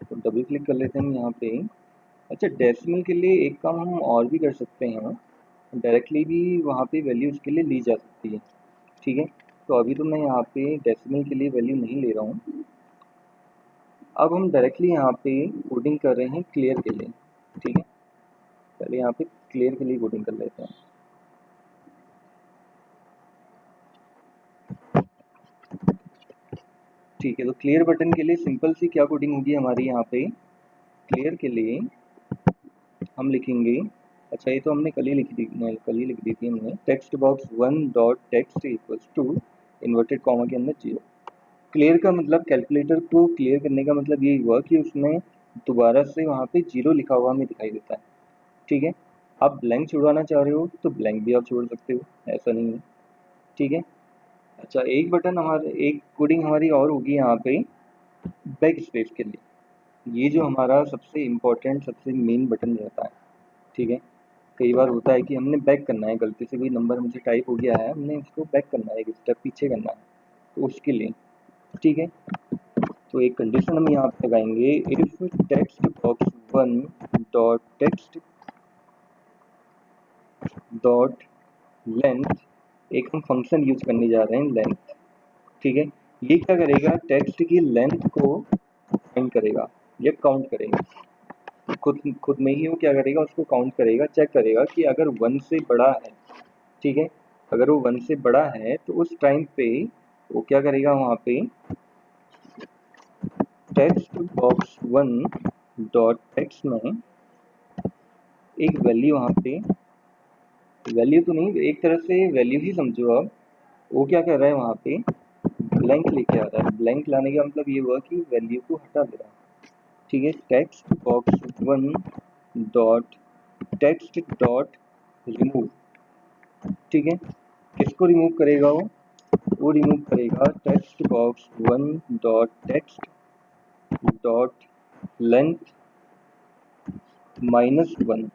तो double click कर लेते हैं हम यहाँ पे। अच्छा, डेसिमल के लिए एक काम हम और भी कर सकते हैं, डायरेक्टली भी वहाँ पे वैल्यू उसके लिए ली जा सकती है। ठीक है, तो अभी तो मैं यहाँ पे डेसिमल के लिए वैल्यू नहीं ले रहा हूँ। अब हम डायरेक्टली यहाँ पे कोडिंग कर रहे हैं क्लियर के लिए। ठीक है, पहले यहाँ पे क्लियर के लिए कोडिंग कर लेते हैं। ठीक है, तो क्लियर बटन के लिए सिंपल सी क्या कोडिंग होगी हमारी यहाँ पे। क्लियर के लिए हम लिखेंगे, अच्छा ये तो हमने कल ही लिख दी थी हमने, text box 1 dot text equals to inverted comma के अंदर 0। क्लियर का मतलब, कैलकुलेटर को क्लियर करने का मतलब ये हुआ कि उसमें दोबारा से वहाँ पे 0 लिखा हुआ हमें दिखाई देता है। ठीक है, आप ब्लैंक छुड़वाना चाह रहे हो तो ब्लैंक भी आप छोड़ सकते हो, ऐसा नहीं है। ठीक है, अच्छा एक कोडिंग हमारी और होगी यहाँ पे बैक स्पेस के लिए। ये जो हमारा सबसे इम्पोर्टेंट सबसे मेन बटन रहता है। ठीक है, कई बार होता है कि हमने बैक करना है, गलती से कोई नंबर हमसे टाइप हो गया है, हमने उसको बैक करना है, एक स्टेप पीछे करना है, तो उसके लिए। ठीक है, तो एक कंडीशन हम यहाँ पे लगाएंगे, if text box 1 dot text dot length, एक हम फंक्शन यूज करने जा रहे हैं लेंथ। ठीक है, ये क्या करेगा, टेक्स्ट की लेंथ को फाइंड करेगा या काउंट करेगा, खुद खुद में ही वो क्या करेगा, उसको काउंट करेगा, चेक करेगा कि अगर 1 से बड़ा है। ठीक है, अगर वो 1 से बड़ा है तो उस टाइम पे वो क्या करेगा, वहाँ पे टेक्स्ट बॉक्स 1 डॉट टेक्स्ट में एक वैल्यू, वहाँ पे वैल्यू तो नहीं, एक तरह से वैल्यू ही समझो आप, वो क्या कर रहा है वहाँ पे ब्लैंक लेके आ रहा है। ब्लैंक लाने का मतलब ये हुआ कि वैल्यू को हटा दे रहा है। ठीक है, text box 1 dot text dot remove. ठीक है, किसको रिमूव करेगा वो रिमूव करेगा text box 1 dot text dot length -1।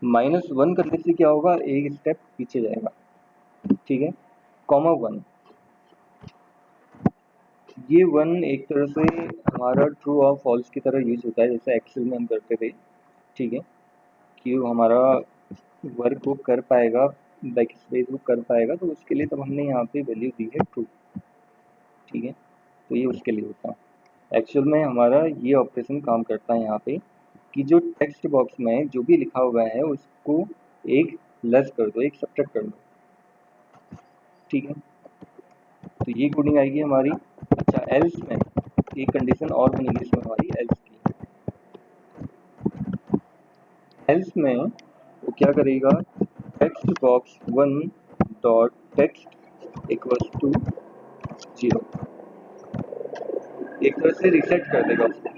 -1 करने से क्या होगा, एक स्टेप पीछे जाएगा। ठीक है, कॉमा 1, ये 1 एक तरह से हमारा ट्रू और फॉल्स की तरह यूज होता है, जैसे एक्सेल में हम करते थे। ठीक है, कि वो हमारा वर्क वो कर पाएगा, बैक स्पेस वो कर पाएगा, तो उसके लिए तब हमने यहाँ पे वैल्यू दी है ट्रू। ठीक है, तो ये उसके लिए होता है। एक्चुअल में हमारा ये ऑपरेशन काम करता है यहाँ पे कि जो टेक्स्ट बॉक्स में जो भी लिखा हुआ है उसको एक लेस कर दो, एक सब्ट्रैक्ट कर दो। ठीक है, तो ये कोडिंग आएगी हमारी। अच्छा, एल्स में एक कंडीशन और बनेगी इसमें हमारी, एल्स की। एल्स में वो क्या करेगा, text box 1 dot text equals to 0, एक तरह से रिसेट कर देगा उसको।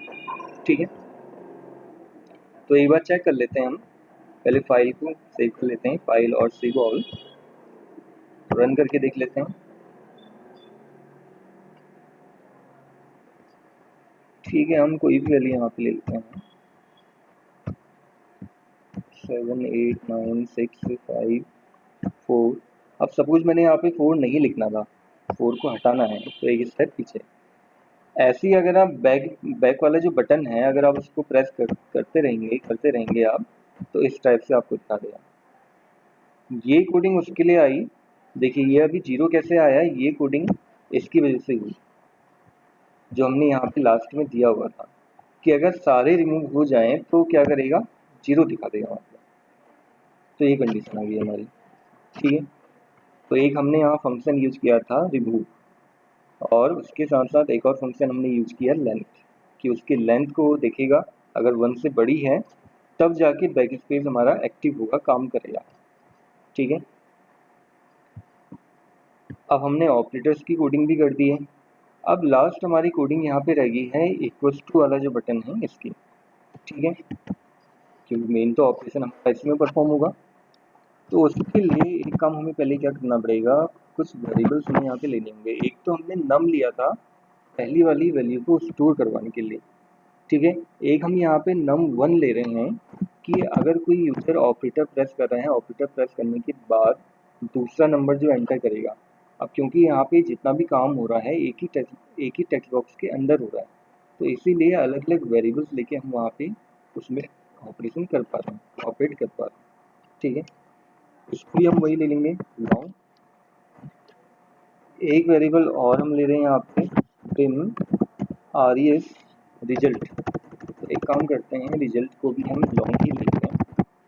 ठीक है, तो एक बार चेक कर लेते हैं हम, पहले फाइल को सेव कर लेते हैं, फाइल और सेव ऑल, रन करके देख लेते हैं। ठीक है, हम कोई भी वैल्यू यहाँ पे ले लेते हैं, 7 8 9 6 5 4। अब सपोज मैंने यहाँ पे 4 नहीं लिखना था, 4 को हटाना है, तो एक स्टेप पीछे। ऐसे ही अगर आप बैक बैक वाला जो बटन है, अगर आप उसको प्रेस करते रहेंगे आप, तो इस टाइप से आपको दिखा देगा। ये कोडिंग उसके लिए आई, देखिए ये अभी 0 कैसे आया, ये कोडिंग इसकी वजह से हुई, जो हमने यहाँ पे लास्ट में दिया हुआ था कि अगर सारे रिमूव हो जाएं तो क्या करेगा, 0 दिखा देगा वहाँ पे। तो ये कंडीशन आ गई हमारी। ठीक है, तो एक हमने यहाँ फंक्शन यूज किया था रिमूव, और उसके साथ साथ एक और फंक्शन हमने यूज किया लेंथ, कि उसकी लेंथ को देखेगा, अगर 1 से बड़ी है तब जाके बैक स्पेस हमारा एक्टिव होगा, काम करेगा। ठीक है, अब हमने ऑपरेटर्स की कोडिंग भी कर दी है। अब लास्ट हमारी कोडिंग यहाँ पे रह गई है इक्वल्स टू वाला जो बटन है इसकी। ठीक है, क्योंकि मेन तो ऑपरेशन हमारा इसमें परफॉर्म होगा, तो उसके लिए एक काम हमें पहले क्या करना पड़ेगा, कुछ वेरिएबल्स हमें यहाँ पे लेने होंगे। एक तो हमने नम लिया था पहली वाली वैल्यू को स्टोर करवाने के लिए। ठीक है, एक हम यहाँ पे num1 ले रहे हैं कि अगर कोई यूजर ऑपरेटर प्रेस कर रहे हैं, ऑपरेटर प्रेस करने के बाद दूसरा नंबर जो एंटर करेगा, अब क्योंकि यहाँ पे जितना भी काम हो रहा है एक ही टेक्स्ट बॉक्स के अंदर हो रहा है, तो इसीलिए अलग अलग वेरिएबल्स लेके हम वहाँ पे उसमें ऑपरेशन कर पा रहे हैं, ऑपरेट कर पा रहे हैं। ठीक है, इसको भी हम वही ले लेंगे लॉन्ग। एक वेरिएबल और हम ले रहे हैं यहाँ पे प्रिम res रिजल्ट। तो एक काम करते हैं, रिजल्ट को भी हम लॉन्ग ही लेते हैं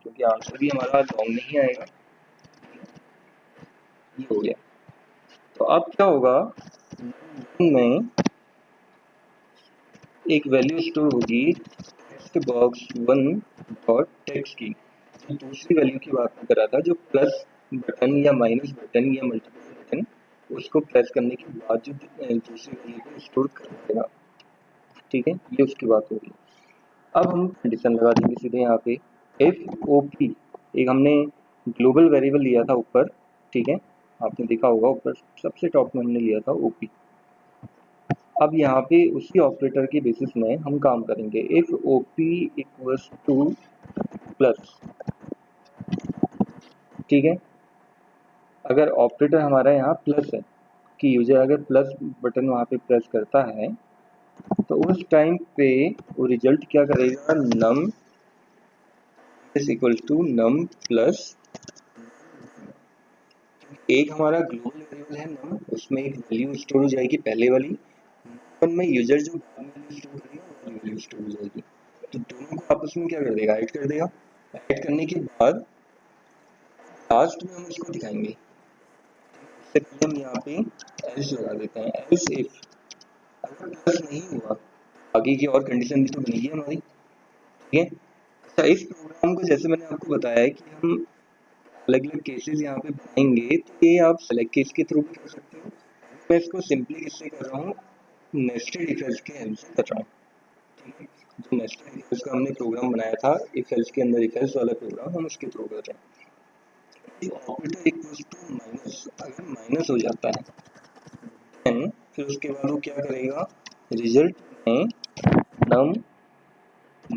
क्योंकि आंसर भी हमारा लॉन्ग नहीं आएगा। ये हो गया। तो अब क्या होगा, में एक वैल्यू स्टोर होगी टेक्स्ट बॉक्स 1 डॉट टेक्स्ट की। तो दूसरी वैल्यू की बात कर रहा था, जो प्लस बटन या माइनस बटन या मल्टीपल बटन, उसको प्रेस करने के बाद जो दूसरी वैल्यू को स्टोर कर देगा। ठीक है, ये उसकी बात होगी। अब हम कंडीशन लगा देंगे सीधे यहाँ पे, एफ ओ पी, एक हमने ग्लोबल वेरिएबल लिया था ऊपर। ठीक है, आपने देखा होगा ऊपर सबसे टॉप में हमने लिया था ओपी। अब यहाँ पे उसी ऑपरेटर के बेसिस में हम काम करेंगे। If O P equals to plus, ठीक है, अगर ऑपरेटर हमारा यहाँ प्लस है कि यूजर अगर प्लस बटन वहाँ पे प्रेस करता है तो उस टाइम पे वो रिजल्ट क्या करेगा, num is equal to num plus, एक हमारा ग्लोबल वेरिएबल है नम, उसमें एक वैल्यू स्टोर हो जाएगी पहले वाली, में यूजर जो वैल्यू स्टोर करेगा वो वैल्यू स्टोर हो जाएगी। तो दोनों को आपस में क्या कर देगा, ऐड कर देगा। ऐड करने के बाद लास्ट में हम इसको दिखाएंगे। इससे पहले हम यहाँ पे एल्स लगा देते हैं। एल्स इफ अगर प्लस नहीं हुआ, आगे की और कंडीशन भी तो बनेगी हमारी। ठीक है, अच्छा इस प्रोग्राम को जैसे मैंने आपको बताया है कि हम अलग अलग केसेस यहाँ पे बनाएंगे, तो ये आप सेलेक्ट केस के थ्रू भी कर सकते हो। मैं इसको सिंपली किससे कर रहा हूँ, नेस्टेड इफ एल्स के हेल्प से कर रहा हूँ। ठीक है, जो नेस्टेड इफ एल्स का हमने प्रोग्राम बनाया था, इफ एल्स के अंदर इफ एल्स वाला प्रोग्राम हम उसके थ्रू कर रहे हैं। ऑपरेटर इक्वल्स टू माइनस, अगर माइनस हो जाता है देन फिर उसके बाद वो क्या करेगा, रिजल्ट में नम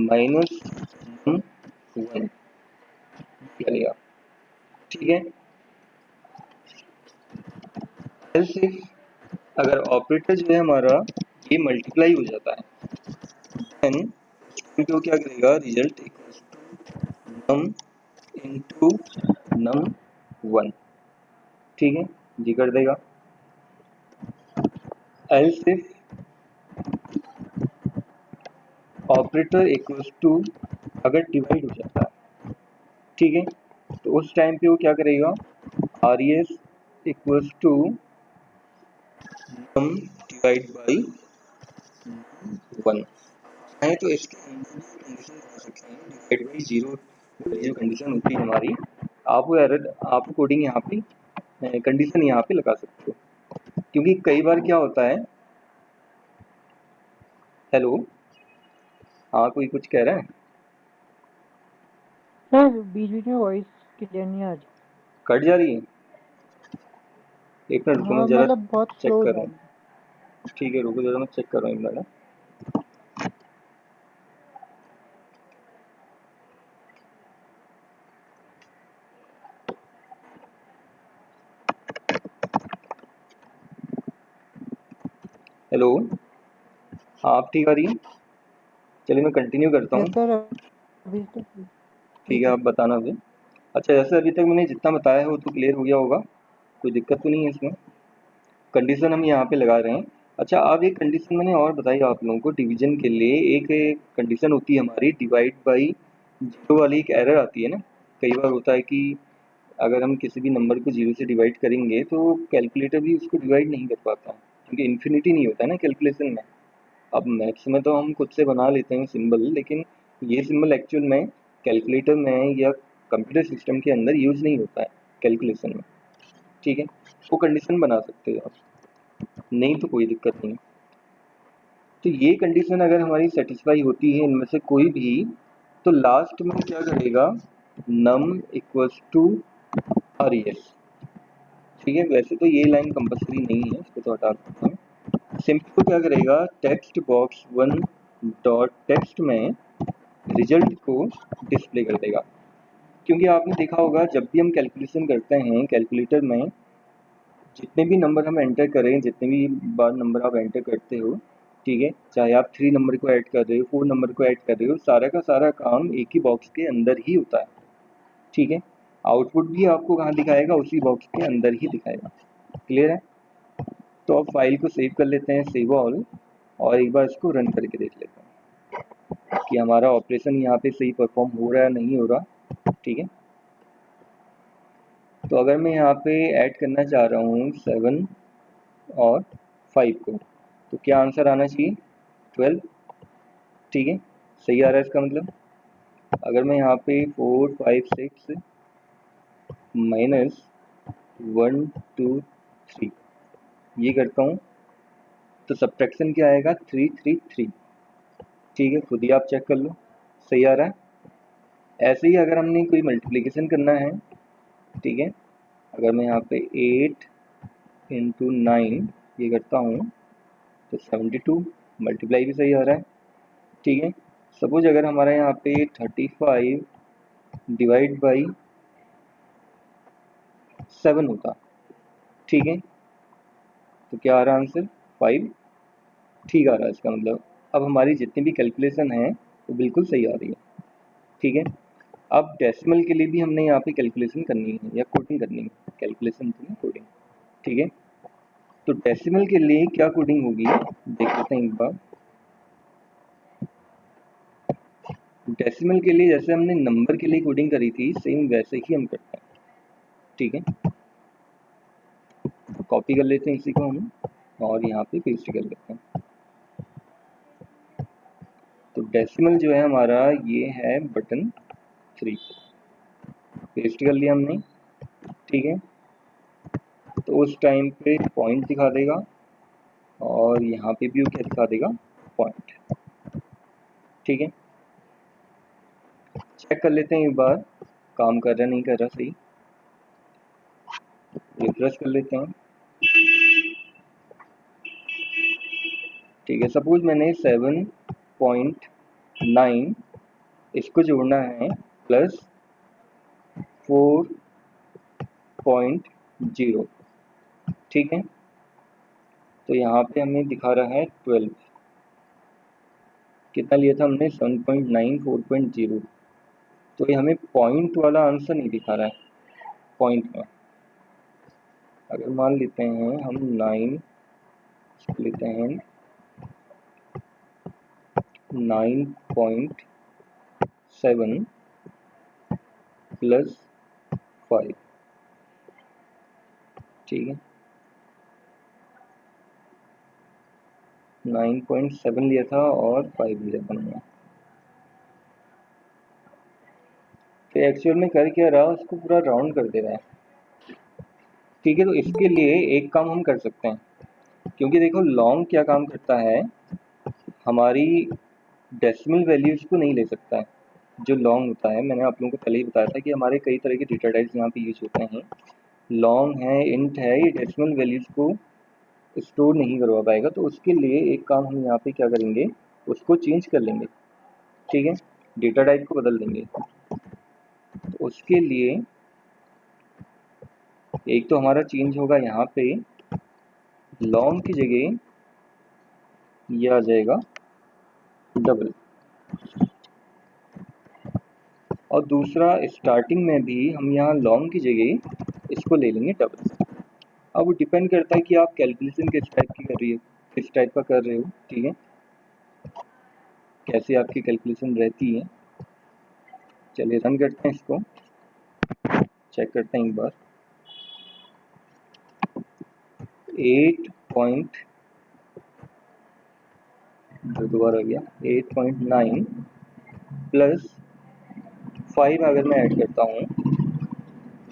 माइनस नम 1 करेगा। ठीक है, एल्स इफ अगर ऑपरेटर जो है हमारा ये मल्टीप्लाई हो जाता है देन तो क्या करेगा, result equals to num into num 1। ठीक है, ये कर देगा। Else if operator equals to अगर डिवाइड हो जाता है, ठीक है, तो उस टाइम पे वो क्या करेगा, R E S equals to num divide by 1। चाहे तो इसके कंडीशन लगा सकते हैं, डिवाइड बाई 0 जो कंडीशन होती है हमारी, आप वो एरर आप कोडिंग यहाँ पे कंडीशन यहाँ पे लगा सकते हो। क्योंकि कई बार क्या होता है, हेलो, हाँ कोई कुछ कह रहा है सर, बीच बीच में वॉइस क्लियर नहीं आ रही, कट जा रही है। एक मिनट रुको, मैं हाँ जरा मतलब बहुत चेक स्लो कर जा रहा रही है। हूँ। ठीक है रुको जरा, मैं चेक कर रहा हूँ एक मिनट। हेलो, हाँ आप ठीक आ रही है, चलिए मैं कंटिन्यू करता यस हूँ। सर, अभी तो ठीक है, ठीक है। आप बताना फिर। अच्छा जैसे अभी तक मैंने जितना बताया है वो तो क्लियर हो गया होगा, कोई दिक्कत तो नहीं है इसमें। कंडीशन हम यहाँ पे लगा रहे हैं। अच्छा अब एक कंडीशन मैंने और बताई आप लोगों को, डिवीजन के लिए एक कंडीशन होती है हमारी, डिवाइड बाई जीरो वाली एक एरर आती है ना। कई बार होता है कि अगर हम किसी भी नंबर को जीरो से डिवाइड करेंगे तो कैलकुलेटर भी उसको डिवाइड नहीं कर पाता, क्योंकि इन्फिनिटी नहीं होता है ना कैलकुलेशन में। अब मैथ्स में तो हम खुद से बना लेते हैं सिंबल, लेकिन ये सिंबल एक्चुअल में कैलकुलेटर में या कंप्यूटर सिस्टम के अंदर यूज नहीं होता है कैलकुलेशन में। ठीक है, वो कंडीशन बना सकते हो आप, नहीं तो कोई दिक्कत नहीं। तो ये कंडीशन अगर हमारी सेटिस्फाई होती है इनमें से कोई भी, तो लास्ट में क्या करेगा, नम इक्वल्स टू आर एस। ठीक है, वैसे तो ये लाइन कंपल्सरी नहीं है, इसको तो हटा सकते हैं। सिंपल क्या करेगा, टेक्स्ट बॉक्स 1 डॉट टेक्स्ट में रिजल्ट को डिस्प्ले कर देगा। क्योंकि आपने देखा होगा जब भी हम कैलकुलेशन करते हैं कैलकुलेटर में, जितने भी नंबर हम एंटर करें, जितने भी बार नंबर आप एंटर करते हो, ठीक है, चाहे आप 3 नंबर को ऐड कर रहे हो, 4 नंबर को ऐड कर रहे हो, सारा का सारा काम एक ही बॉक्स के अंदर ही होता है। ठीक है, आउटपुट भी आपको कहाँ दिखाएगा, उसी बॉक्स के अंदर ही दिखाएगा। क्लियर है? तो अब फाइल को सेव कर लेते हैं, सेव ऑल, और एक बार इसको रन करके देख लेते हैं कि हमारा ऑपरेशन यहाँ पे सही परफॉर्म हो रहा है नहीं हो रहा। ठीक है, तो अगर मैं यहाँ पे ऐड करना चाह रहा हूँ 7 और 5 को, तो क्या आंसर आना चाहिए? 12। ठीक है, सही आ रहा है इसका मतलब। अगर मैं यहाँ पे 4 5 6 माइनस 1 2 3 ये करता हूँ तो सब्ट्रैक्शन क्या आएगा? 3 3 3। ठीक है, खुद ही आप चेक कर लो, सही आ रहा है। ऐसे ही अगर हमने कोई मल्टीप्लिकेशन करना है, ठीक है, अगर मैं यहाँ पे 8 इंटू 9 ये करता हूँ तो 72, मल्टीप्लाई भी सही आ रहा है। ठीक है, सपोज अगर हमारा यहाँ पे 35 डिवाइड बाई 7 होता, ठीक है, तो क्या आ रहा है आंसर? 5। ठीक आ रहा है इसका मतलब। अब हमारी जितनी भी कैलकुलेशन है वो बिल्कुल सही आ रही है। ठीक है, अब डेसिमल के लिए भी हमने यहाँ पे कैलकुलेशन करनी है या कोडिंग करनी है, कैलकुलेशन तो नहीं, कोडिंग। ठीक है, तो डेसिमल के लिए क्या कोडिंग होगी देख लेते हैं एक बार। डेसिमल के लिए जैसे हमने नंबर के लिए कोडिंग करी थी, सेम वैसे ही हम करते हैं। ठीक है, कॉपी कर लेते हैं इसी को हम और यहाँ पे पेस्ट कर लेते हैं। तो डेसिमल जो है हमारा ये है बटन 3, पेस्ट कर लिया हमने। ठीक है, तो उस टाइम पे पॉइंट दिखा देगा और यहाँ पे भी वो क्या दिखा देगा? पॉइंट। ठीक है, चेक कर लेते हैं एक बार काम कर रहा नहीं कर रहा सही। रिफ्रेश कर लेते हैं। ठीक है, सपोज मैंने 7.9 इसको जोड़ना है प्लस 4.0। ठीक है, तो यहाँ पे हमें दिखा रहा है 12। कितना लिया था हमने? 7.9 4.0। तो ये हमें पॉइंट वाला आंसर नहीं दिखा रहा है पॉइंट में। अगर मान लेते हैं हम 9 लेते हैं 9.7 प्लस 5। ठीक है, 9.7 लिया था और 5 लिया था हमने। तो एक्चुअल में कर क्या रहा, उसको पूरा राउंड कर दे रहा है। ठीक है, तो इसके लिए एक काम हम कर सकते हैं, क्योंकि देखो लॉन्ग क्या काम करता है, हमारी डेसिमल वैल्यूज को नहीं ले सकता है। जो लॉन्ग होता है, मैंने आप लोगों को पहले ही बताया था कि हमारे कई तरह के डेटा टाइप्स यहाँ पे यूज होते हैं। लॉन्ग है, इंट है, ये डेसिमल वैल्यूज को स्टोर नहीं करवा पाएगा। तो उसके लिए एक काम हम यहाँ पे क्या करेंगे, उसको चेंज कर लेंगे। ठीक है, डेटा टाइप को बदल देंगे। तो उसके लिए एक तो हमारा चेंज होगा यहाँ पे, लॉन्ग की जगह ये आ जाएगा डबल, और दूसरा स्टार्टिंग में भी हम यहाँ लॉन्ग की जगह इसको ले लेंगे डबल। अब वो डिपेंड करता है कि आप कैलकुलेशन किस टाइप की कर रही हो, किस टाइप का कर रहे हो। ठीक है, कैसे आपकी कैलकुलेशन रहती है। चलिए रन करते हैं इसको, चेक करते हैं एक बार। 8 पॉइंट दोबारा आ गया 8.9 प्लस 5 अगर मैं ऐड करता हूँ,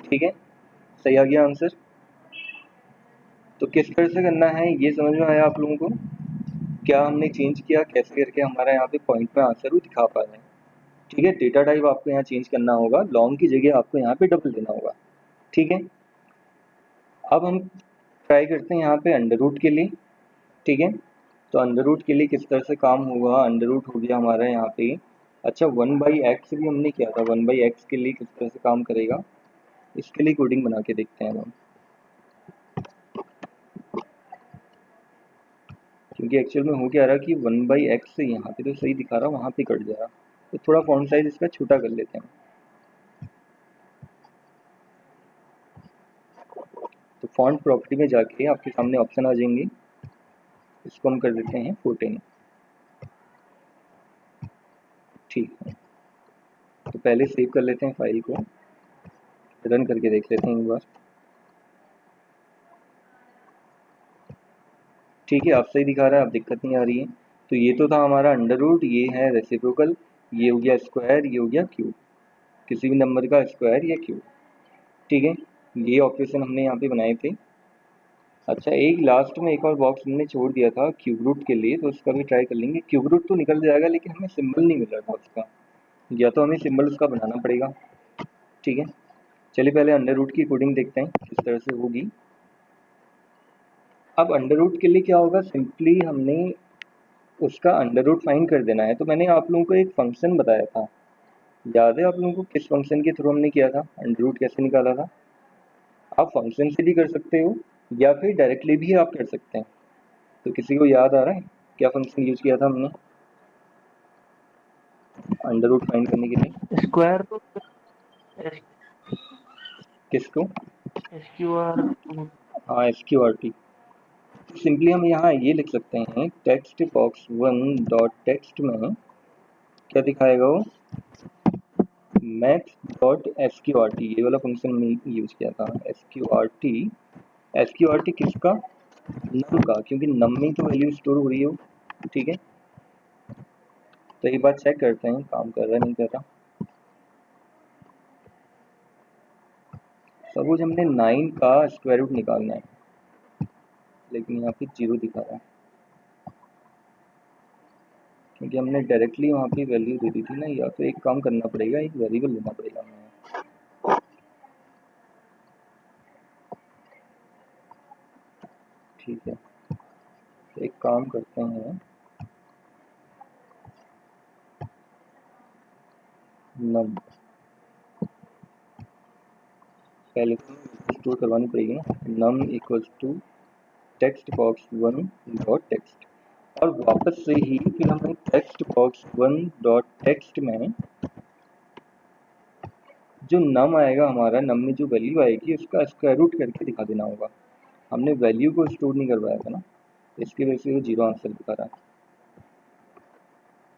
ठीक है, सही आ गया आंसर। तो किस तरह से करना है ये समझ में आया आप लोगों को? क्या हमने चेंज किया, कैसे करके हमारा यहाँ पे पॉइंट में आंसर भी दिखा पा रहे हैं। ठीक है, डेटा टाइप आपको यहाँ चेंज करना होगा, लॉन्ग की जगह आपको यहाँ पे डबल देना होगा। ठीक है, अब हम ट्राई करते हैं यहाँ पे अंडर रूट के लिए। ठीक है, तो अंडर रूट के लिए किस तरह से काम होगा, अंडर रूट हो गया हमारा यहाँ पे। अच्छा, 1/x भी हमने किया था, 1/x के लिए किस तरह से काम करेगा, इसके लिए कोडिंग बना के देखते हैं हम। क्योंकि एक्चुअल में हो क्या रहा कि 1/x से यहाँ पे तो सही दिखा रहा, वहाँ पे कट जा रहा। तो थोड़ा फॉन्ट साइज इसका छोटा कर लेते हैं। तो फॉन्ट प्रॉपर्टी में जाके आपके सामने ऑप्शन आ जाएंगे, इसको हम कर देते हैं 14। ठीक है, तो पहले सेव कर लेते हैं फाइल को, रन करके देख लेते हैं एक बार। ठीक है, आप सही दिखा रहा है, आप दिक्कत नहीं आ रही है। तो ये तो था हमारा अंडर रूट, ये है रेसिप्रोकल, ये हो गया स्क्वायर, ये हो गया क्यूब, किसी भी नंबर का स्क्वायर या क्यूब। ठीक है, ये ऑपरेशन हमने यहाँ पे बनाए थे। अच्छा, एक लास्ट में एक और बॉक्स हमने छोड़ दिया था क्यूब रूट के लिए, तो उसका भी ट्राई कर लेंगे। क्यूब रूट तो निकल जाएगा, लेकिन हमें सिंबल नहीं मिल रहा था उसका, या तो हमें सिंबल उसका बनाना पड़ेगा। ठीक है, चलिए पहले अंडर रूट की कोडिंग देखते हैं किस तरह से होगी। अब अंडर रूट के लिए क्या होगा, सिंपली हमने उसका अंडर रूट फाइंड कर देना है। तो मैंने आप लोगों को एक फंक्शन बताया था, याद है आप लोगों को किस फंक्शन के थ्रू हमने किया था, अंडर रूट कैसे निकाला था? आप फंक्शन से भी कर सकते हो या फिर डायरेक्टली भी आप कर सकते हैं। तो किसी को याद आ रहा है क्या फंक्शन यूज किया था हमने अंडर रूट फाइंड करने के लिए? स्क्वायर तो किसको? SQR। हाँ, SQRT। सिंपली हम यहाँ ये लिख सकते हैं, टेक्स्ट बॉक्स 1 डॉट टेक्स्ट में क्या दिखाएगा वो, मैथ डॉट SQRT, ये वाला फंक्शन हमने यूज किया था। SQRT, SQRT किसका? नम का, क्योंकि नम में तो वैल्यू स्टोर हो रही हो। ठीक है, तो एक बार चेक करते हैं काम कर रहा है नहीं कर रहा। सपोज हमने 9 का स्क्वायर रूट निकालना है, लेकिन यहाँ पे 0 दिखा रहा है, क्योंकि हमने डायरेक्टली वहाँ पे वैल्यू दे दी थी ना। या तो एक काम करना पड़ेगा, एक वेरिएबल लेना पड़ेगा हमें। ठीक है, तो एक काम करते हैं, नम पहले तो स्टोर करवानी पड़ेगी ना, num equals to text box 1 dot text, और वापस से ही फिर हमें टेक्स्ट बॉक्स 1 डॉट टेक्स्ट में जो नम आएगा हमारा, नम में जो वैल्यू आएगी उसका स्क्वायर रूट करके दिखा देना होगा। हमने वैल्यू को स्टोर नहीं करवाया था ना, इसकी वजह से वो 0 आंसर दिखा रहा है।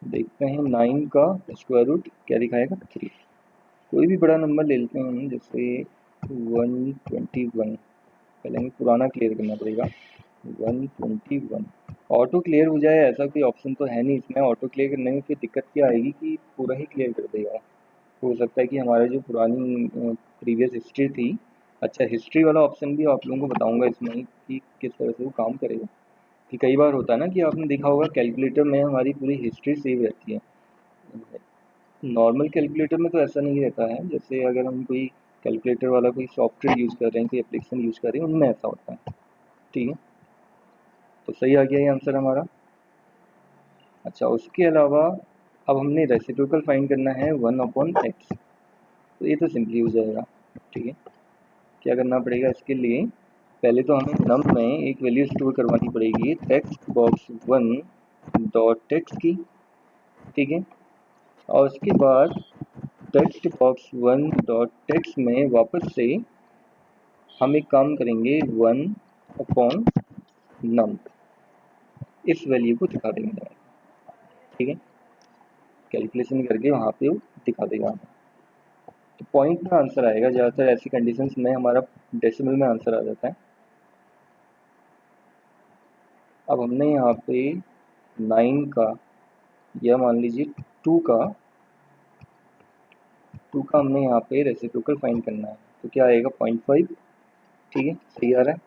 देखते हैं 9 का स्क्वायर रूट क्या दिखाएगा, 3। कोई भी बड़ा नंबर ले लेते हैं हम, जैसे 121। पहले हमें पुराना क्लियर करना पड़ेगा, 121। ऑटो क्लियर हो जाए ऐसा कोई ऑप्शन तो है नहीं इसमें। ऑटो क्लियर करने में फिर दिक्कत क्या आएगी कि पूरा ही क्लियर कर देगा। हो सकता है कि हमारा जो पुरानी प्रीवियस हिस्ट्री थी, अच्छा हिस्ट्री वाला ऑप्शन भी आप लोगों को बताऊंगा इसमें कि किस तरह से वो काम करेगा। कि कई बार होता है ना कि आपने देखा होगा कैलकुलेटर में हमारी पूरी हिस्ट्री सेव रहती है। नॉर्मल कैलकुलेटर में तो ऐसा नहीं रहता है, जैसे अगर हम कोई कैलकुलेटर वाला कोई सॉफ्टवेयर यूज़ कर रहे हैं, कोई एप्लीकेशन यूज़ कर रहे हैं, उनमें ऐसा होता है। ठीक है, तो सही आ गया ये आंसर हमारा। अच्छा, उसके अलावा अब हमने रेसिप्रोकल फाइंड करना है 1/x, तो ये तो सिंपली हो जाएगा। ठीक है, क्या करना पड़ेगा इसके लिए, पहले तो हमें नम में एक वैल्यू स्टोर करवानी पड़ेगी, टेक्स्ट बॉक्स 1 डॉट टेक्स्ट की। ठीक है, और उसके बाद टेक्स्ट बॉक्स 1 डॉट टेक्स्ट में वापस से हम एक काम करेंगे, 1/नम, इस वैल्यू को दिखा देंगे। ठीक है, कैलकुलेशन करके वहाँ पे वो दिखा देगा हमें। तो पॉइंट में आंसर आएगा, ज़्यादातर ऐसी कंडीशंस में हमारा डेसिमल में आंसर आ जाता है। अब हमने यहाँ पे 9 का, या मान लीजिए 2 का, हमने यहाँ पे रेसिप्रोकल फाइंड करना है, तो क्या आएगा 0.5। ठीक है, सही आ रहा है।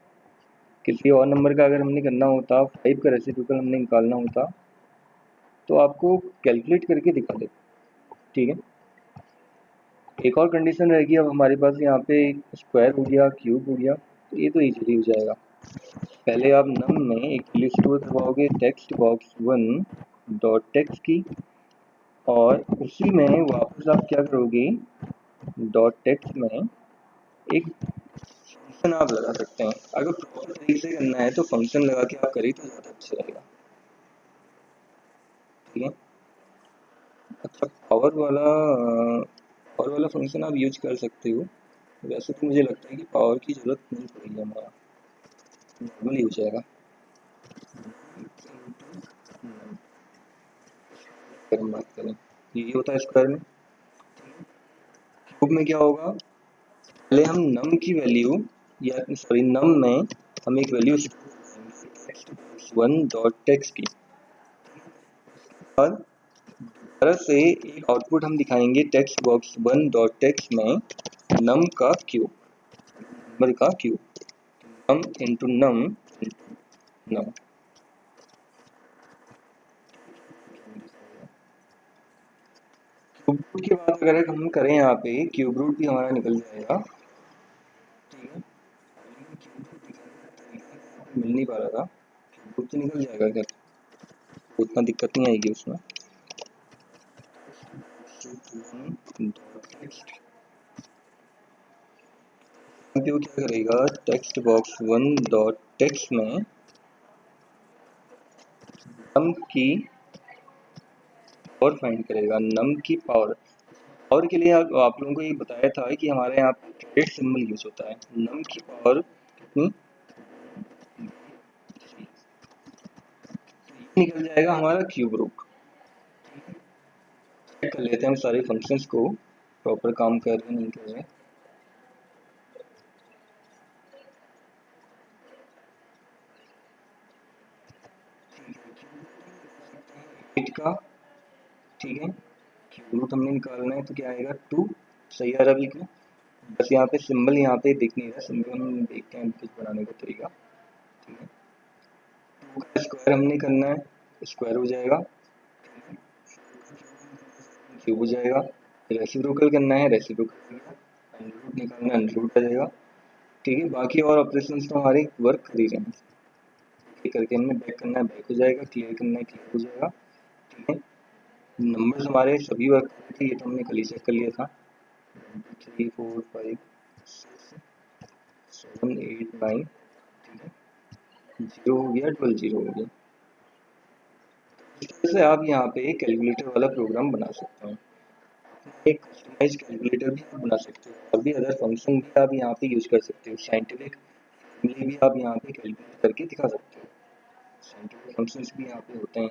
किसी और नंबर का अगर हमने करना होता, 5 का रेसिप्रोकल हमने निकालना होता, तो आपको कैलकुलेट करके दिखा दे। ठीक है, एक और कंडीशन रहेगी अब हमारे पास, यहाँ पे स्क्वायर हो गया, क्यूब हो गया, तो ये तो इजीली हो जाएगा। पहले आप नम में एक वैल्यू स्टोर करवाओगे, टेक्स्ट बॉक्स 1 डॉट टेक्स्ट की, और उसी में वापस आप क्या करोगे, डॉट टेक्स्ट में एक फंक्शन आप लगा सकते हैं। अगर प्रॉपर तरीके से करना है तो फंक्शन लगा के आप करें तो ज़्यादा अच्छा रहेगा। ठीक है। अच्छा, पावर वाला फंक्शन आप यूज कर सकते हो। वैसे तो मुझे लगता है कि पावर की ज़रूरत नहीं पड़ेगी, हमारा नॉर्मल यूज आएगा। अगर हम बात करें, ये होता है स्क्वायर में। क्यूब में क्या होगा, पहले हम नम की वैल्यू, या सॉरी नम में हम एक वैल्यू वन डॉट टेक्स्ट की, और दोबारा से एक आउटपुट हम दिखाएंगे text box one dot text में नम का क्यूब, नंबर का क्यूब, नम इंटू नम नम। क्यूब रूट की बात अगर हम करें, यहाँ पे क्यूब रूट भी हमारा निकल जाएगा, ठीक है। मिल नहीं पा रहा था, क्यूब रूट तो निकल जाएगा क्या, उतना दिक्कत नहीं आएगी उसमें। वो क्या करेगा, text box one dot text में नम की पावर फाइंड करेगा, नम की पावर। पावर के लिए आप लोगों को ये बताया था कि हमारे यहाँ पे क्रेडिट सिंबल यूज होता है। नम की पावर कितनी, निकल जाएगा हमारा क्यूब रूट। चेक कर लेते हैं हम सारे फंक्शंस को प्रॉपर काम कर रहे हैं नहीं कर रहे। 8 का, ठीक है। क्यूब रूट हमने निकालना है तो क्या आएगा, 2। सही आ रहा बिल्कुल। बस यहाँ पे सिंबल यहाँ पे दिख नहीं रहा, सिंबल हम देखते हैं कुछ बनाने का तरीका, ठीक है। 2 का स्क्वायर हमने करना है, स्क्वायर हो जाएगा, क्यूब हो जाएगा। रेसिप्रोकल करना है, रेसिप्रोकल, अंडर रूट निकालना है, अंडर रूट आ जाएगा, ठीक है। बाकी और ऑपरेशंस तो हमारे वर्क कर ही रहे हैं। करके हमने बैक करना है, बैक हो जाएगा, क्लियर करना है, क्लियर हो जाएगा, ठीक है। नंबर्स हमारे सभी वर्क कर रहे थे, ये तो हमने कल ही चेक कर लिया था। 3 4 5 6 7 8 9, ठीक है। 0 हो गया, 12 0 हो गया। इस तरह से आप यहाँ पे कैलकुलेटर वाला प्रोग्राम बना सकते हैं। एक कस्टमाइज कैलकुलेटर भी आप बना सकते हो, और भी अदर फंक्शन भी आप यहाँ पे यूज कर सकते हो। साइंटिफिक फॉर्मूले भी आप यहाँ पे कैलकुलेट करके दिखा सकते हो। साइंटिफिक फंक्शंस भी यहाँ पे होते हैं,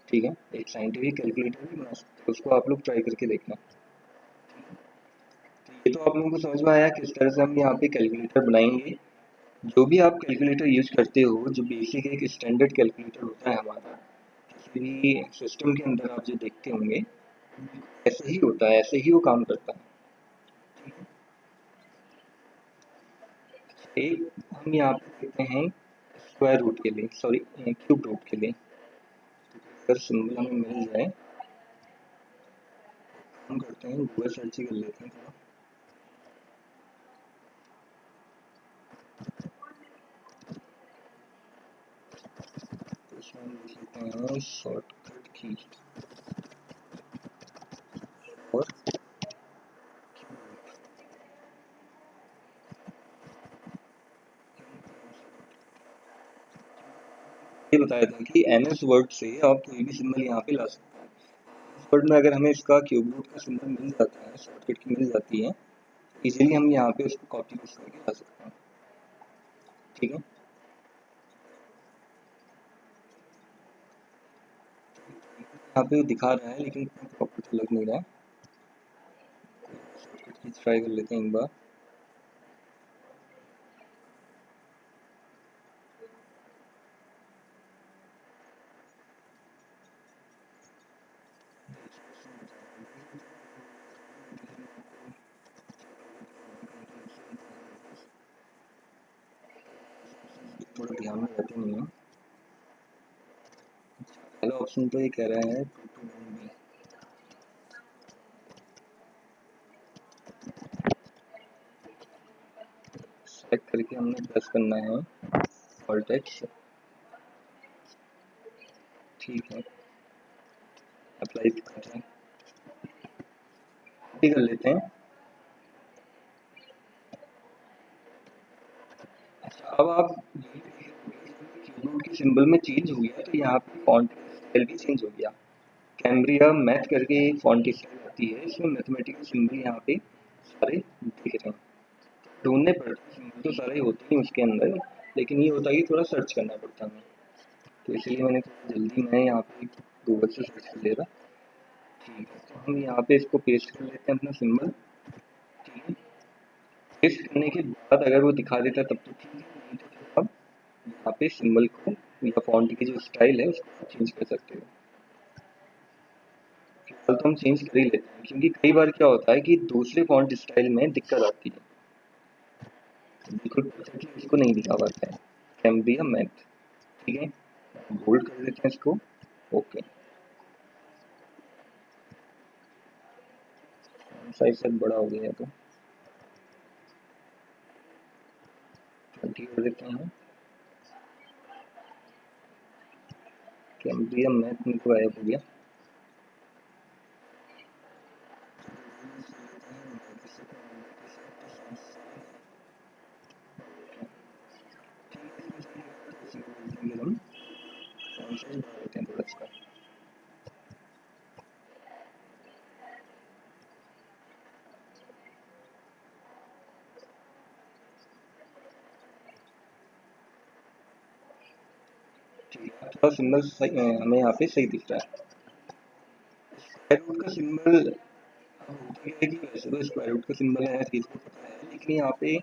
ठीक है। एक साइंटिफिक कैलकुलेटर भी बना सकते हो, उसको आप लोग ट्राई करके देखना। तो ये तो आप लोगों को समझ में आया किस तरह से हम यहाँ पे कैलकुलेटर बनाएंगे। जो भी आप कैलकुलेटर यूज करते हो, जो बेसिक एक स्टैंडर्ड कैलकुलेटर होता है हमारा किसी भी सिस्टम के अंदर, आप जो देखते होंगे ऐसे ही होता है, ऐसे ही वो काम करता है। एक हम यहाँ पे देखते हैं स्क्वायर रूट के लिए, सॉरी क्यूब रूट के लिए, अगर सिंबल हमें मिल जाए, हम करते हैं गूगल सर्च ही कर लेते हैं थोड़ा। तो इसमें हम लिख लेते हैं शॉर्टकट की, और ये बताया था कि एनएस वर्ड से आप कोई भी सिंबल यहाँ पे ला सकते हैं। इस वर्ड में अगर हमें इसका क्यूब रूट का सिंबल मिल जाता है, शॉर्टकट की मिल जाती है, इजीली हम यहाँ पे उसको कॉपी पेस्ट करके ला सकते हैं, ठीक है। यहाँ पे दिखा रहा है लेकिन प्रॉपर तो लग नहीं रहा है, शॉर्टकट की ट्राई कर लेते हैं एक बार। थोड़ा ध्यान में रहते नहीं है। पहला ऑप्शन तो ये कह रहा है 2 to 1 में, सेलेक्ट करके हमने प्रेस करना है ऑल्ट एक्स, ठीक है। अप्लाई कर रहे हैं, कॉपी कर लेते हैं। अच्छा, अब आप कीबोर्ड के सिंबल में चेंज हो गया तो यहाँ पे फॉन्ट स्टाइल भी चेंज हो गया। कैम्ब्रिया मैथ करके एक फॉन्ट स्टाइल आती है, इसमें मैथमेटिकल सिंबल यहाँ पे सारे दिख रहे हैं। ढूंढने पड़ते हैं, सिंबल तो सारे होते ही उसके अंदर, लेकिन ये होता है कि थोड़ा सर्च करना पड़ता है। तो इसलिए मैंने थोड़ा जल्दी मैं यहाँ पे गूगल से सर्च कर लिया था। ठीक है, तो हम यहाँ पे इसको पेस्ट कर लेते हैं अपना सिंबल। ठीक है, पेस्ट करने के बाद अगर वो दिखा देता तब तो ठीक है, नहीं तो फिर आप यहाँ पे सिंबल को या फॉन्ट की जो स्टाइल है उसको चेंज कर सकते हो। फिलहाल तो हम चेंज कर ही लेते हैं, क्योंकि कई बार क्या होता है कि दूसरे फॉन्ट स्टाइल में दिक्कत आती है, बिल्कुल परफेक्टली इसको नहीं दिखा पाता है। कैम्ब्रिया मैथ, ठीक है, बोल्ड कर देते हैं इसको। ओके, साइज शायद बड़ा हो गया है तो 20 कर देते हैं। कैम्ब्रिया मैथ में तो गायब हो गया। हम साइज बढ़ा देते हैं थोड़ा इसका। ठीक है, थोड़ा सिंबल हमें यहाँ पे सही दिख रहा है। स्क्वायर रूट का सिंबल होता क्या है कि वैसे तो स्क्वायर रूट का सिंबल है, इसको पता है, लेकिन यहाँ पे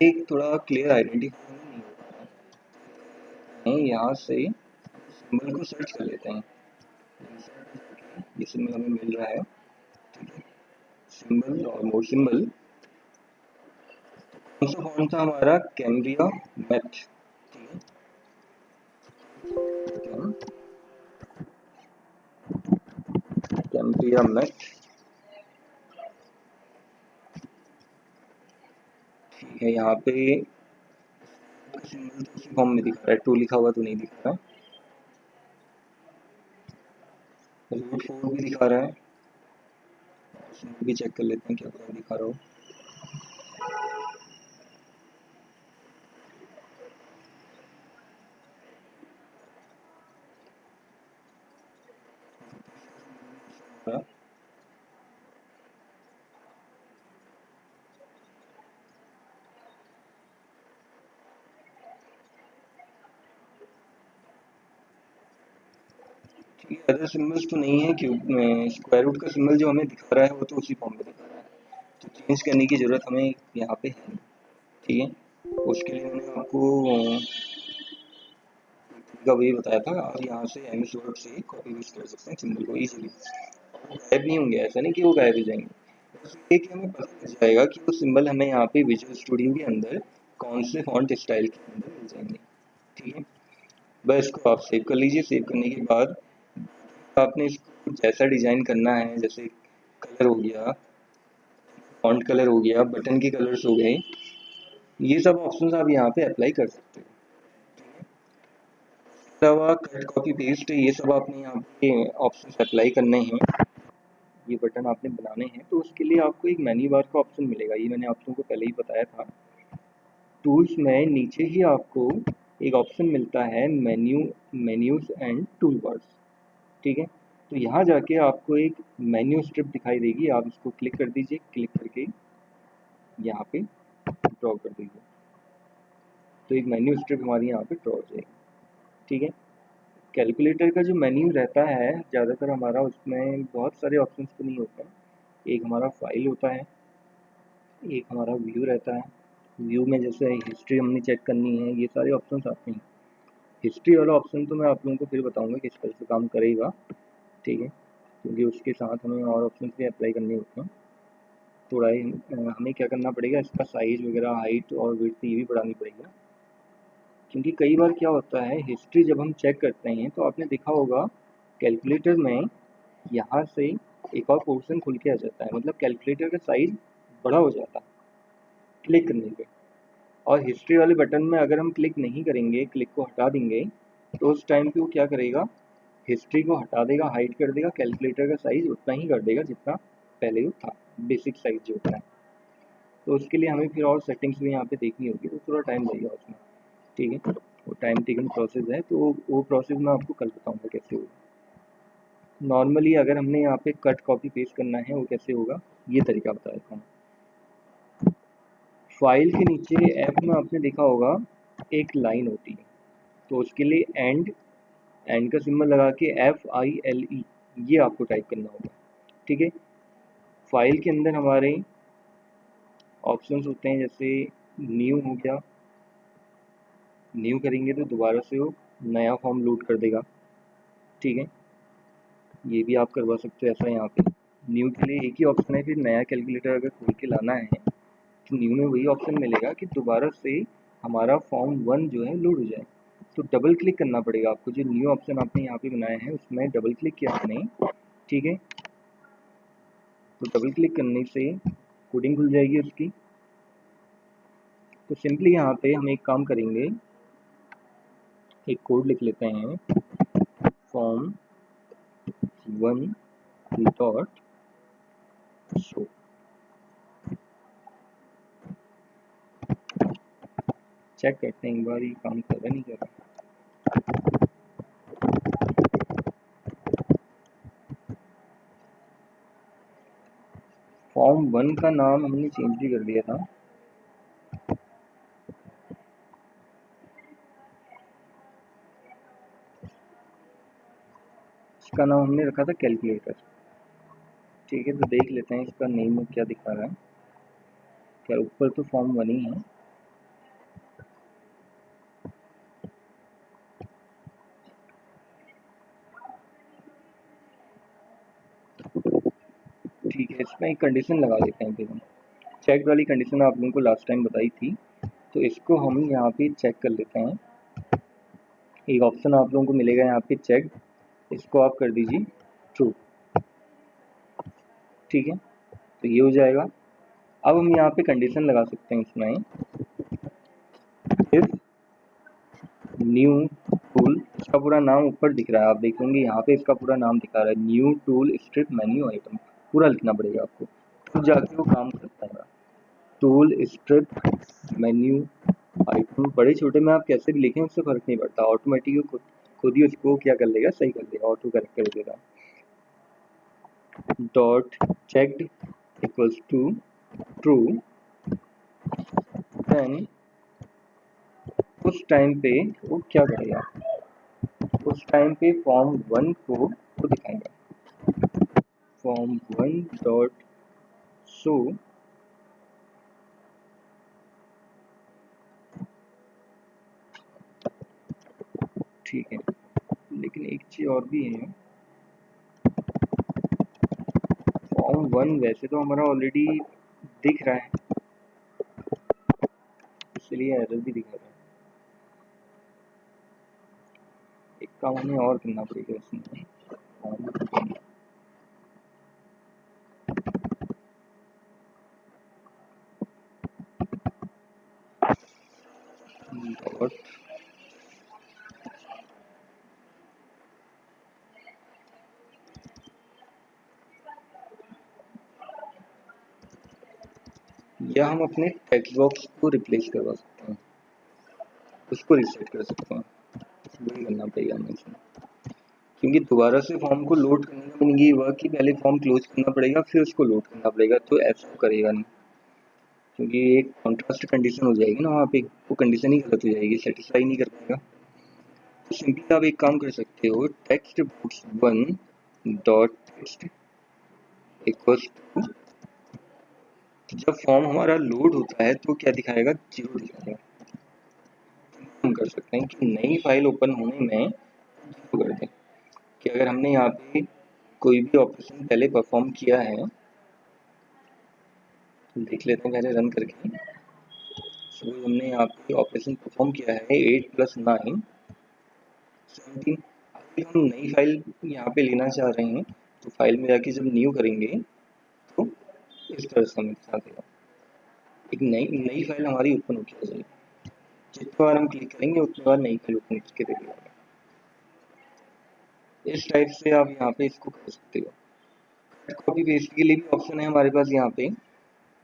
एक थोड़ा क्लियर आइडेंटिफाई नहीं होता है। यहाँ से सिंबल को सर्च कर लेते हैं, ये सिंबल हमें मिल रहा है। ठीक है, सिंबल और मोर सिंबल, कौन सा फॉन्ट था हमारा? Cambria math. ठीक है, कैम्ब्रिया मैथ। ठीक है, यहाँ पे सिंबल तो उसी फॉर्म में दिखा रहा है, 2 लिखा हुआ तो नहीं दिखा रहा। रूट 4 भी दिखा रहा है, सिंबल भी चेक कर लेते हैं क्या पता दिखा रहा हो। हाँ, ठीक है, अदर सिंबल्स तो नहीं है, क्यों स्क्वायर रूट का सिंबल जो हमें दिखा रहा है वो तो उसी फॉर्म में दिखा रहा है, तो चेंज करने की ज़रूरत हमें यहाँ पे है नहीं। ठीक है, उसके लिए मैंने आपको का वही बताया था, आप यहाँ से एमएस वर्ड से कॉपी पेस्ट कर सकते हैं सिंबल को इजीली। गायब नहीं होंगे, ऐसा नहीं कि वो गायब हो जाएंगे, बस ये कि हमें पता लग जाएगा कि वो सिंबल हमें यहाँ पे विजुअल स्टूडियो के अंदर कौन से फॉन्ट स्टाइल के अंदर मिल जाएंगे। ठीक है, बस इसको आप सेव कर लीजिए। सेव करने के बाद आपने इसको जैसा डिजाइन करना है, जैसे कलर हो गया, फॉन्ट कलर हो गया, बटन के कलर्स हो गए, ये सब ऑप्शंस आप यहाँ पे अप्लाई कर सकते हो। इसके अलावा कट कॉपी पेस्ट ये सब आपने यहाँ पे ऑप्शंस अप्लाई करने हैं, ये बटन आपने बनाने हैं, तो उसके लिए आपको एक मेन्यू बार का ऑप्शन मिलेगा, ये मैंने आप लोगों को पहले ही बताया था। टूल्स में नीचे ही आपको एक ऑप्शन मिलता है मेन्यूज एंड टूल बार्स। ठीक है, तो यहाँ जाके आपको एक मेन्यू स्ट्रिप दिखाई देगी, आप इसको क्लिक कर दीजिए, क्लिक करके यहाँ पे ड्रॉ कर दीजिए, तो एक मेन्यू स्ट्रिप हमारी यहाँ पे ड्रॉ हो जाएगी। ठीक है, कैलकुलेटर का जो मेन्यू रहता है ज़्यादातर हमारा, उसमें बहुत सारे ऑप्शंस तो नहीं होते हैं। एक हमारा फाइल होता है, एक हमारा व्यू रहता है। व्यू में जैसे हिस्ट्री हमने चेक करनी है, ये सारे ऑप्शंस आते हैं। हिस्ट्री वाला ऑप्शन तो मैं आप लोगों को फिर बताऊंगा किस तरह से काम करेगा। ठीक है, क्योंकि उसके साथ हमें और ऑप्शंस भी अप्लाई करने होते हैं। थोड़ा ही हमें क्या करना पड़ेगा, इसका साइज वगैरह, हाइट और विड्थ ये भी बढ़ानी पड़ेगा, क्योंकि कई बार क्या होता है हिस्ट्री जब हम चेक करते हैं तो आपने देखा होगा कैलकुलेटर में यहाँ से एक और पोर्शन खुल के आ जाता है, मतलब कैलकुलेटर का साइज बड़ा हो जाता है क्लिक करने पे। और हिस्ट्री वाले बटन में अगर हम क्लिक नहीं करेंगे, क्लिक को हटा देंगे, तो उस टाइम पे वो क्या करेगा, हिस्ट्री को हटा देगा, हाइड कर देगा, कैलकुलेटर का साइज उतना ही कर देगा जितना पहले वो था, बेसिक साइज जो होता है। तो उसके लिए हमें फिर और सेटिंग्स भी यहाँ पे देखनी होगी, तो थोड़ा टाइम लगेगा उसमें। ठीक है, वो टाइम टेकन प्रोसेस है, तो वो प्रोसेस मैं आपको कल बताऊंगा कैसे होगा। नॉर्मली अगर हमने यहाँ पे कट कॉपी पेस्ट करना है वो कैसे होगा, ये तरीका बता देता हूँ। फाइल के नीचे ऐप में आपने देखा होगा एक लाइन होती है, तो उसके लिए एंड का सिंबल लगा के FILE ये आपको टाइप करना होगा, ठीक है। फाइल के अंदर हमारे ऑप्शंस होते हैं, जैसे न्यू हो गया, न्यू करेंगे तो दोबारा से वो नया फॉर्म लोड कर देगा, ठीक है। ये भी आप करवा सकते हो ऐसा। यहाँ पे न्यू के लिए एक ही ऑप्शन है, फिर नया कैलकुलेटर अगर खोल के लाना है तो न्यू में वही ऑप्शन मिलेगा कि दोबारा से हमारा फॉर्म 1 जो है लोड हो जाए। तो डबल क्लिक करना पड़ेगा आपको, जो न्यू ऑप्शन आपने यहाँ पे बनाया है उसमें डबल क्लिक किया आपने, ठीक है। तो डबल क्लिक करने से कोडिंग खुल जाएगी उसकी। तो सिंपली यहाँ पे हम एक काम करेंगे, एक कोड लिख लेते हैं, फॉर्म 1 डॉट शो। चेक करते हैं एक बार ये काम कर रहा नहीं कर रहा। फॉर्म 1 का नाम हमने चेंज भी कर दिया था, इसका नाम हमने रखा था कैलकुलेटर, ठीक है। तो देख लेते हैं इसका नेम में क्या दिखा रहा है। क्या ऊपर तो फॉर्म 1 ही है, ठीक है। इसमें एक कंडीशन लगा देते हैं फिर हम। चेक वाली कंडीशन आप लोगों को लास्ट टाइम बताई थी, तो इसको हम यहाँ पे चेक कर लेते हैं। एक ऑप्शन आप लोगों को मिलेगा यहाँ पे चेक, इसको आप कर दीजिए ट्रू, ठीक है। तो ये हो जाएगा। अब हम यहाँ पे कंडीशन लगा सकते हैं इसमें, इफ न्यू टूल, इसका पूरा नाम ऊपर दिख रहा है, आप देखेंगे यहाँ पे इसका पूरा नाम दिखा रहा है, new tool strip menu item, पूरा लिखना पड़ेगा आपको, तो जाके वो काम करता है। टूल स्ट्रिप मेन्यू आइटम बड़े छोटे में आप कैसे भी लिखें उससे फर्क नहीं पड़ता, ऑटोमेटिक खुद ही उसको क्या कर लेगा, सही कर देगा, ऑटो करेक्ट कर देगा। Dot checked equals to true, then उस टाइम पे वो क्या करेगा, उस टाइम पे फॉर्म 1 को दिखाएगा। फॉर्म 1 डॉट शो, ठीक है। लेकिन एक चीज और भी है, फॉर्म 1 वैसे तो हमारा ऑलरेडी दिख रहा है, इसलिए एरर भी दिखा रहा है। एक काम हमें और करना पड़ेगा इसमें, डॉट या हम अपने टेक्स्ट बॉक्स को रिप्लेस करवा सकते हैं, उसको रिसेट कर सकते हैं, वही करना पड़ेगा हमें इसमें। क्योंकि दोबारा से फॉर्म को लोड करने का मीनिंग ये हुआ कि पहले फॉर्म क्लोज करना पड़ेगा फिर उसको लोड करना पड़ेगा, तो ऐसा करेगा नहीं, क्योंकि एक कॉन्ट्रास्ट कंडीशन हो जाएगी ना वहाँ पे, वो कंडीशन ही गलत हो जाएगी, सेटिस्फाई नहीं कर पाएगा। तो सिंपली आप एक काम कर सकते हो, text box 1 dot text equals to, जब फॉर्म हमारा लोड होता है तो क्या दिखाएगा, 0 दिखाएगा। हम कर सकते हैं कि नई फाइल ओपन होने में तो कर दें कि अगर हमने यहाँ पे कोई भी ऑपरेशन पहले परफॉर्म किया है, देख लेते हैं पहले रन करके। सपोज हमने यहाँ पे ऑपरेशन परफॉर्म किया है 8 + 9 17। अभी हम नई फाइल यहाँ पे लेना चाह रहे हैं, तो फाइल में जाके जब न्यू करेंगे तो इस तरह से हमें दिखा देगा, एक नई नई फाइल हमारी ओपन होकर आ जाएगी। जितनी बार हम क्लिक करेंगे उतनी बार नई फाइल ओपन करके देगा। इस टाइप से आप यहाँ पे इसको कर सकते हो। कॉपी पेस्ट के लिए भी ऑप्शन है हमारे पास यहाँ पे,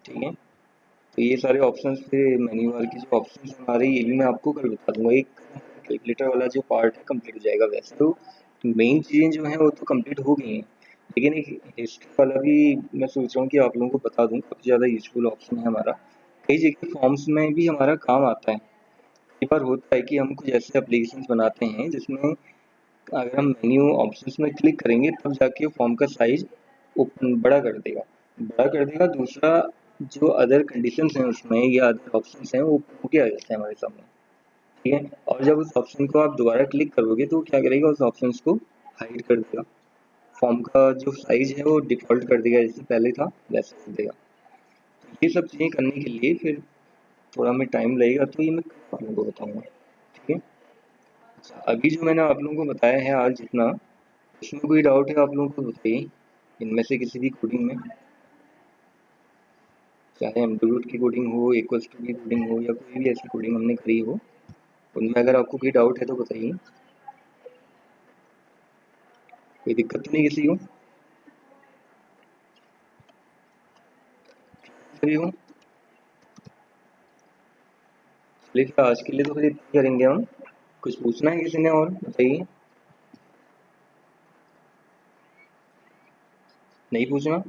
ठीक है। तो ये सारे ऑप्शंस फिर मेन्यू बार के जो ऑप्शंस हमारे, ये भी मैं आपको कल बता दूंगा। एक कैलकुलेटर वाला जो पार्ट है कंप्लीट हो जाएगा। वैसे तो मेन चीज़ें जो हैं वो तो कंप्लीट हो गई हैं, लेकिन एक हिस्ट्री वाला भी मैं सोच रहा हूँ कि आप लोगों को बता दूँ, काफ़ी ज़्यादा यूजफुल ऑप्शन है हमारा। कई जगह फॉर्म्स में भी हमारा काम आता है। कई बार होता है कि हम कुछ ऐसे एप्लीकेशंस बनाते हैं जिसमें अगर हम मेन्यू ऑप्शंस में क्लिक करेंगे तब जाके फॉर्म का साइज बड़ा कर देगा। दूसरा, जो अदर कंडीशंस हैं उसमें या अदर ऑप्शंस हैं वो होके आ जाते हैं हमारे सामने, ठीक है। और जब उस ऑप्शन को आप दोबारा क्लिक करोगे तो क्या करेगा, उस ऑप्शंस को हाइड कर देगा। फॉर्म का जो साइज है वो डिफ़ॉल्ट कर देगा, जैसे पहले था वैसे कर देगा। तो ये सब चीज़ें करने के लिए फिर थोड़ा हमें टाइम लगेगा, तो ये मैं आप लोगों को बताऊँगा, ठीक है। अच्छा, अभी जो मैंने आप लोगों को बताया है आज जितना, इसमें कोई डाउट है आप लोगों को बताइए, इनमें से किसी भी कोडिंग में, चाहे एम्बेडेड की कोडिंग हो, इक्वल्स टू की कोडिंग हो, या कोई भी ऐसी कोडिंग हमने करी हो, उनमें अगर आपको कोई डाउट है तो बताइए। कोई दिक्कत तो नहीं किसी को? सभी को? चलिए फिर आज के लिए तो फिर इतना करेंगे हम। कुछ पूछना है किसी ने और बताइए? नहीं पूछना?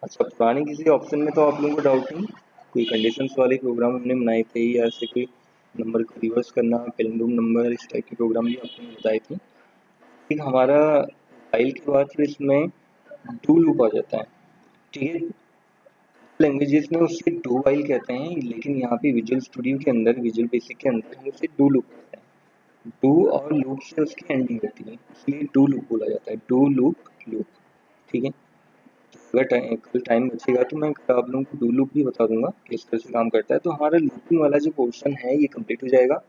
अच्छा, पुराने किसी ऑप्शन में तो आप लोगों को डाउट नहीं? कोई कंडीशंस वाले प्रोग्राम हमने बनाए थे, या ऐसे कोई नंबर को रिवर्स करना, पेंडुलम नंबर, इस टाइप के प्रोग्राम भी आपने बताए थे। लेकिन हमारा फाइल के बाद फिर इसमें डू लूप आ जाता है, ठीक है। लैंग्वेजेस में उसे डू वाइल कहते हैं, लेकिन यहाँ पे विजुअल स्टूडियो के अंदर, विजुअल बेसिक के अंदर हम उसे डू लूप कहते हैं। डू और लूप से उसकी एंडिंग होती है, इसलिए डू लूप बोला जाता है, डू लूप लूप, ठीक है। अगर कल टाइम बचेगा तो मैं कल आप लोगों को डू लूप भी बता दूंगा किस तरह से काम करता है। तो हमारा लूपिंग वाला जो पोर्शन है ये कंप्लीट हो जाएगा।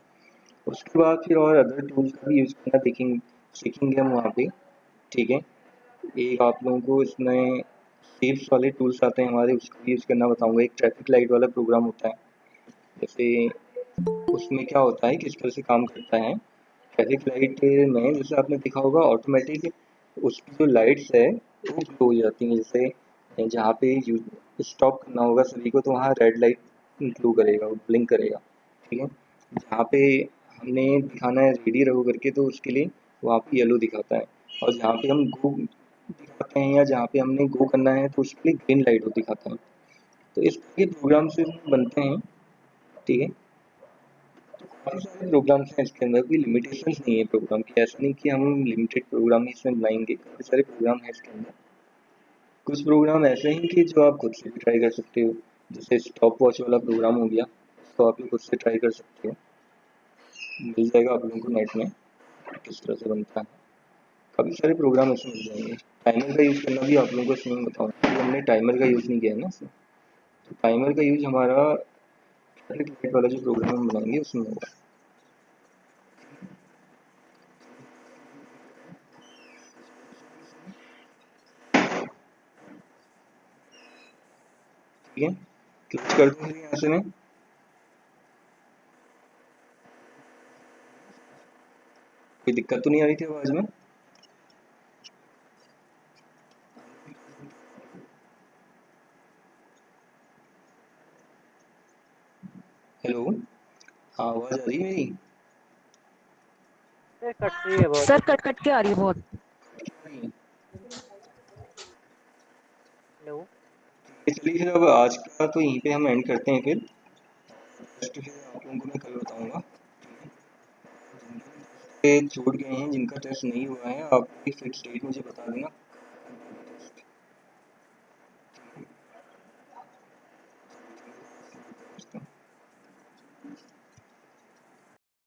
उसके बाद फिर और अदर टूल्स का भी यूज़ करना देखेंगे, सीखेंगे हम वहाँ पे, ठीक है। एक आप लोगों को इसमें शेप्स वाले टूल्स आते हैं हमारे, उसका भी यूज़ करना बताऊंगा। एक ट्रैफिक लाइट वाला प्रोग्राम होता है, जैसे उसमें क्या होता है, किस तरह से काम करता है। ट्रैफिक लाइट में जैसे आपने देखा होगा ऑटोमेटिक उसकी जो लाइट्स है वो ग्लो हो जाती हैं। जैसे जहाँ पे स्टॉप करना होगा सभी को तो वहाँ रेड लाइट ग्लो करेगा, वो ब्लिंक करेगा, ठीक है। जहाँ पे हमने दिखाना है रेडी रहो करके तो उसके लिए वहाँ पे येलो दिखाता है। और जहाँ पे हम गो दिखाते हैं या जहाँ पे हमने गो करना है तो उसके लिए ग्रीन लाइट दिखाता है। तो इस तरह के प्रोग्राम से बनते हैं, ठीक है। काफ़ी सारे प्रोग्राम्स हैं इसके अंदर, कोई लिमिटेशंस नहीं है प्रोग्राम की। ऐसा नहीं कि हम लिमिटेड प्रोग्राम ही इसमें बनाएंगे, काफ़ी सारे प्रोग्राम हैं इसके अंदर। कुछ प्रोग्राम ऐसे हैं कि जो आप खुद से भी ट्राई कर सकते हो, जैसे स्टॉप वॉच वाला प्रोग्राम हो गया, तो आप ये खुद से ट्राई कर सकते हो, मिल जाएगा आप लोगों को नेट में किस तरह से बनता है। काफ़ी सारे प्रोग्राम इसमें मिल जाएंगे। टाइमर का यूज़ करना भी आप लोगों को इसमें बताऊँगा, कि हमने टाइमर का यूज़ नहीं किया है ना इसमें। तो टाइमर का यूज़ हमारा ट्रैफिक लाइट वाला जो प्रोग्राम हम बनाएंगे उसमें होगा, ठीक है। क्लिक कर दूँ फिर यहाँ से मैं? कोई दिक्कत तो नहीं आ रही थी आवाज़ में? हेलो, हाँ आवाज़ आ रही है मेरी? सर कट रही है बहुत। सर कट कट के आ रही है बहुत। हेलो। चलिए फिर अब आज का तो यहीं पे हम एंड करते हैं फिर। टेस्ट फिर आप लोगों को मैं कल बताऊंगा। जिनके छूट गए हैं, जिनका टेस्ट नहीं हुआ है, आप फिक्स डेट मुझे बता देना।